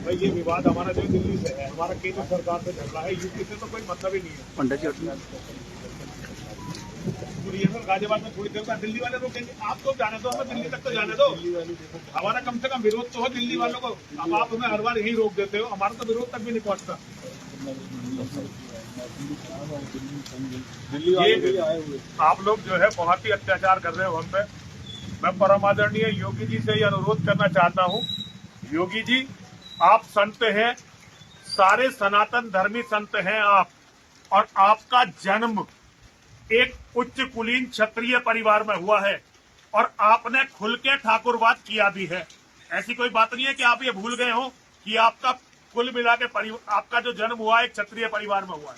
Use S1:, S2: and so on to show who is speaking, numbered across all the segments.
S1: भाई ये विवाद हमारा जो दिल्ली से है, हमारा केंद्र सरकार से चल रहा है, यूपी से तो कोई मतलब ही नहीं है।
S2: पंडित जी
S1: पूरी ये सर गाजियाबाद में थोड़ी देर बाद दिल्ली वाले रोकेंगे, आप तो जाने दो, हमें दिल्ली तक तो जाने दो। हमारा कम से कम विरोध तो हो दिल्ली वालों को। अब आप हमें हर बार यही रोक देते हो, हमारा तो विरोध तक भी नहीं पहुंचता। ये आप लोग जो है बहुत ही अत्याचार कर रहे हो हम पे। मैं परम आदरणीय योगी जी से ये अनुरोध करना चाहता हूँ, योगी जी आप संत हैं, सारे सनातन धर्मी संत हैं आप, और आपका जन्म एक उच्च कुलीन क्षत्रिय परिवार में हुआ है और आपने खुल के ठाकुरवाद किया भी है। ऐसी कोई बात नहीं है कि आप ये भूल गए हो कि आपका कुल मिला के आपका जो जन्म हुआ है एक क्षत्रिय परिवार में हुआ है।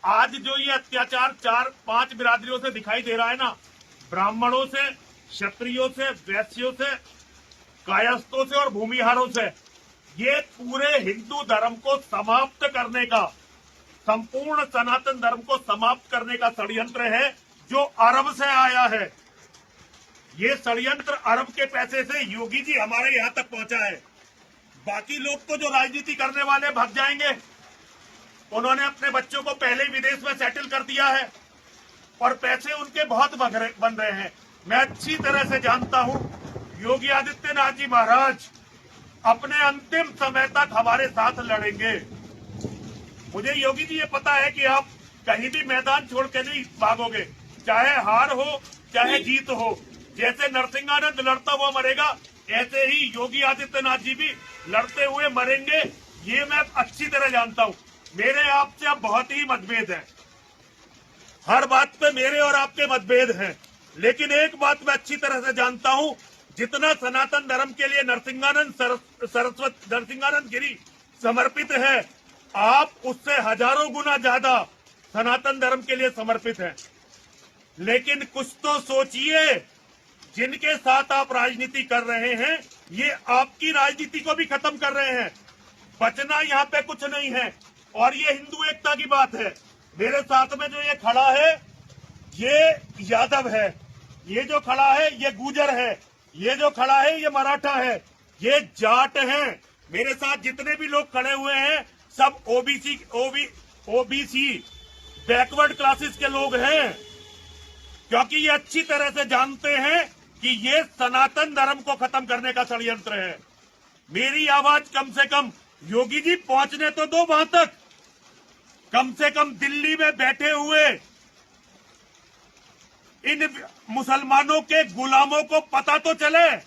S1: आज जो ये अत्याचार 4-5 बिरादरियों से दिखाई दे रहा है ना, ब्राह्मणों से, क्षत्रियों से, वैश्यों से, कायस्थों से और भूमिहारों से, ये पूरे हिंदू धर्म को समाप्त करने का, संपूर्ण सनातन धर्म को समाप्त करने का षड्यंत्र है जो अरब से आया है। ये षड्यंत्र अरब के पैसे से योगी जी हमारे यहाँ तक पहुंचा है। बाकी लोग तो जो राजनीति करने वाले भाग जाएंगे, उन्होंने अपने बच्चों को पहले ही विदेश में सेटल कर दिया है और पैसे उनके बहुत बन रहे हैं। मैं अच्छी तरह से जानता हूं योगी आदित्यनाथ जी महाराज अपने अंतिम समय तक हमारे साथ लड़ेंगे। मुझे योगी जी ये पता है कि आप कहीं भी मैदान छोड़ के नहीं भागोगे, चाहे हार हो चाहे जीत हो। जैसे नरसिंहानंद लड़ता हुआ मरेगा, ऐसे ही योगी आदित्यनाथ जी भी लड़ते हुए मरेंगे। ये मैं अच्छी तरह जानता हूं। मेरे आपसे अब बहुत ही मतभेद है, हर बात पे मेरे और आपके मतभेद हैं, लेकिन एक बात मैं अच्छी तरह से जानता हूं, जितना सनातन धर्म के लिए नरसिंहानंद गिरी समर्पित है, आप उससे हजारों गुना ज्यादा सनातन धर्म के लिए समर्पित हैं। लेकिन कुछ तो सोचिए, जिनके साथ आप राजनीति कर रहे हैं, ये आपकी राजनीति को भी खत्म कर रहे हैं। बचना यहाँ पे कुछ नहीं है। और ये हिंदू एकता की बात है। मेरे साथ में जो ये खड़ा है, ये यादव है, ये जो खड़ा है ये गुजर है, ये जो खड़ा है ये मराठा है, ये जाट हैं। मेरे साथ जितने भी लोग खड़े हुए हैं सब ओबीसी बैकवर्ड क्लासेस के लोग हैं, क्योंकि ये अच्छी तरह से जानते हैं कि ये सनातन धर्म को खत्म करने का षड्यंत्र है। मेरी आवाज कम से कम योगी जी पहुंचने तो दो वहां तक, कम से कम दिल्ली में बैठे हुए इन मुसलमानों के गुलामों को पता तो चले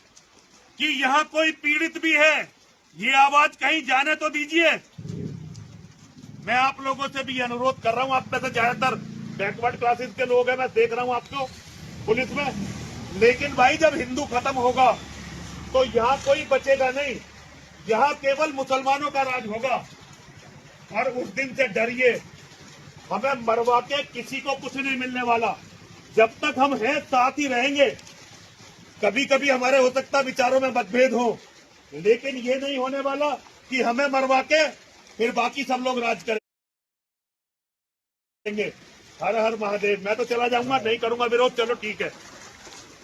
S1: कि यहाँ कोई पीड़ित भी है। ये आवाज कहीं जाने तो दीजिए। मैं आप लोगों से भी अनुरोध कर रहा हूं, आप में से ज्यादातर बैकवर्ड क्लासेस के लोग हैं, मैं देख रहा हूं आपको पुलिस में, लेकिन भाई जब हिंदू खत्म होगा तो यहाँ कोई बचेगा नहीं, यहाँ केवल मुसलमानों का राज होगा। और उस दिन से डरिए, हमें मरवा के किसी को कुछ नहीं मिलने वाला। जब तक हम हैं साथ ही रहेंगे। कभी कभी हमारे हो सकता विचारों में मतभेद हो, लेकिन ये नहीं होने वाला कि हमें मरवा के फिर बाकी सब लोग राज करेंगे। हर हर महादेव। मैं तो चला जाऊंगा, नहीं करूंगा विरोध, चलो ठीक है।